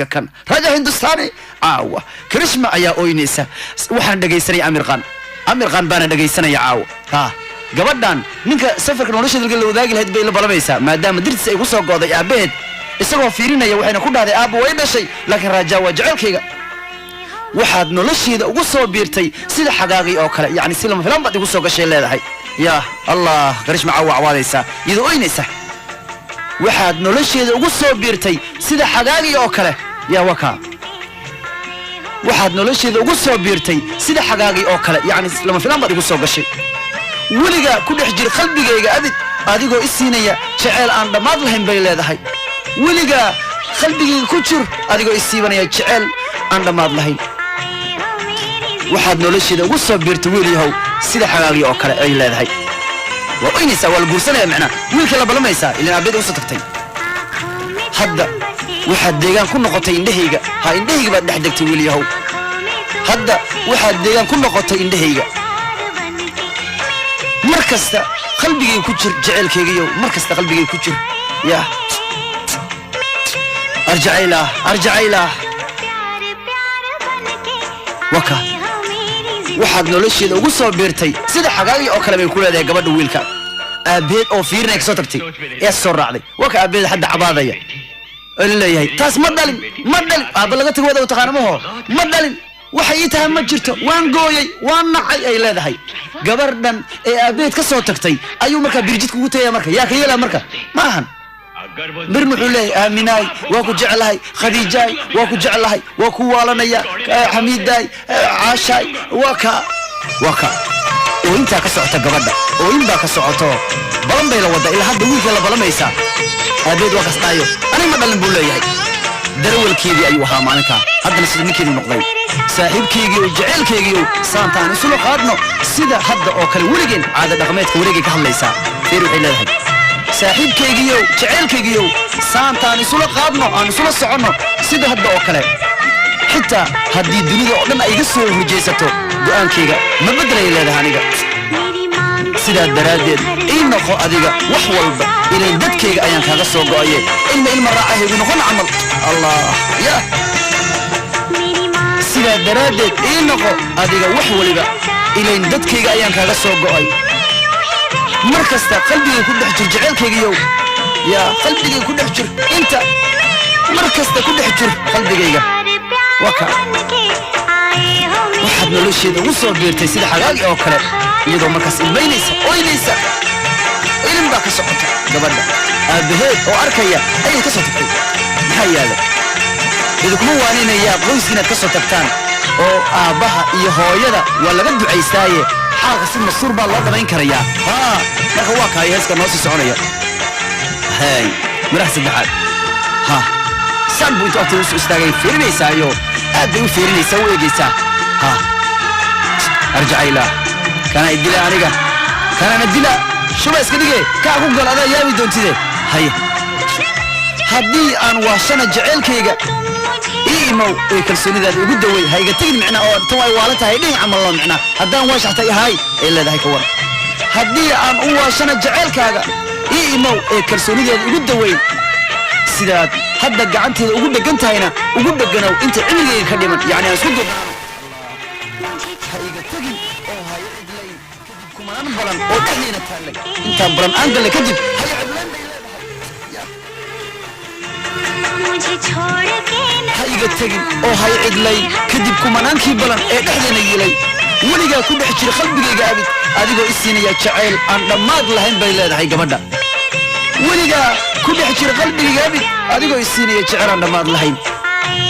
كان رجع هندوستاني كريشما أيا أوينيسا وحن دقيسني أمير خان بانا دقيسني عاو gabadhan ninka safarka nolosha dalka loo wadaagi lahayd bay la balabaysaa maadaama dirtiisa ay ku soo gooday aabeed isagoo fiirinaya waxayna ku dhahday aabo way dhashay laakiin rajaa waa jaceelkayga waxaad nolosheeda ugu soo biirtay sida xagaagii oo kale yani si lama filan baad igu soo gashay leedahay yaa allah karishma cawaadaysa iyadoo oynaysa waxaad nolosheeda ugu soo biirtay sida xagaagii oo kale yaa waka waxaad nolosheeda ugu soo biirtay sida xagaagii oo kale yani lama filan baad igu soo gashay weliga ku dhex jir qalbigayga adigoo isiinaya jaceyl aan dhammaad lahayn bay leedahay weliga qalbigayga ku jir adigoo isiibanaya jaceyl aan dhammaad lahayn waxaad nolosheeda ugu soo biirtay wiilyahow sida xagaagii oo kale ay leedahay waa oynaysaa waa la guursanaya macnaa wiilka la balamaysaa ilaan aabeeda usoo tagtay hadda waxaad deegaan ku noqotay indhahayga indhahayga baad dhex degtay wiilyahow hadda waxaad deegaan ku noqotay indhahayga markasta qalbigay ku jir jaceelkaygiyo markasta qalbigay ku jir yaa arjacayla waka waxaad nolosheeda ugu soo biirtay sida xagaagii oo kale bay ku leedahay gabadha wiilka aabeed oo fiirinay ka soo tagtay ee soo raacday waka aabeed hadda cabaadaya leeyahay taas ma dhalin aaba laga tago wada taqaanamaho ma dhalin waxay ii tahay ma jirto waan gooyay waan nacay ay leedahay gabardhan ee aabeed ka soo tagtay ayuu markaa birjid kugu tagaya marka yaa ka yeelaa marka ma ahan birn wuxuu leeyahay aaminaay waa ku jeclahay khadiijaay waa ku jeclahay waa ku waalanaya xamiidaay caashaay waa ka oo intaa ka socota gabadha oo in baa ka socoto balan bay la wada ilaa hadda wiilka la balamaysaa aabeed waa kasdhaayo aniga ma dhalin buu leeyahay darawalkeedii ayuu ahaa maalinkaa haddana sida ninkeedu noqday saaxiibkaygiiyo jaceelkaygiiyo saantaan isula qaadno sida hadda oo kale weligeen caada dhaqameedka wareegay ka hadlaysaa feer waxay leedahay saaxiibkaygiiyo jaceelkaygiiyo saantaan isula qaadno aan isula soconno sida hadda oo kale xitaa haddii dunida oo dhan ay iga soo horjeysato go'aankayga ma beddelay leedahay aniga sidaa daraaddeed ii noqo adiga wax walba ilayn dadkayga ayaan kaaga soo go'aye ilma raacahaygu noqon camal allah yaa sidaa daraaddeed ii noqo adiga wax waliba ilayn dadkayga ayaan kaaga soo go'ay mar kasta qalbigay ku dhex jir jaceelkaygiyow yaa qalbigay ku dhex jir inta mar kasta ku dhex jir qalbigayga waka waxaad nolosheeda ugu soo biirtay sida xagaagii oo kale iyadoo markaas ilmaynaysa oynaysa ilin baa ka socota gabadha aabaheed oo arkaya ayay ka soo tagtay maxaa yaala idinkuma waaninayaa qoyska inaad ka soo tagtaan oo aabbaha iyo hooyada waa laga ducaystaaye xaalka si masuur baa loo dhamayn karayaa marka waa kaaya heeska noo sii soconaya miraha saddexaad saan buu intu agteeda usoo istaagay fiirinaysaayo aad bay u fiirinaysaa u eegaysaa arjacayla kana idila aniga kanana dila shuba iska dhige kaa ku gal adaa yaabi doontide haye haddii aan waashana jaceelkayga ii imow ee kalsoonidaada igu dawey ha iga tegin micnaa oo tan ay waalan tahay dhihin camal loo micnaa haddaan waashaxtay ahay ay leedahay ka waran haddii aan u waashana jaceelkaaga ii imow ee kalsoonideeda igu dawey sidaad hadda gacanteeda ugu dhegan tahayna ugu dheganow inta cimrigayga ka dhiman yani aan isku dognaano ha iga tegin oo ha i cidlay kadib kumaan balan oo dhexdiina taallay intaan balan aan gallay kadib ha i cidlayn bay leedahay ha iga tegin oo ha i cidlay kadib kumanaankii balan ee dhexdeena yiilay weligaa ku dhex jira qalbigayga adigoo isiinaya jacayl aan dhammaad lahayn bay leedahay gabadha weligaa ku dhex jira qalbigayga adigoo isiinaya jacayl aan dhammaad lahayn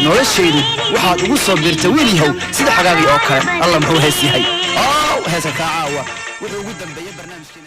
noloshaydu waxaad ugu soo biirtay wiilyahow sida xagaagii oo kale allah muxuu hees yahay heeska kaa caawa wuxuu ugu dambeeyey barnaamijka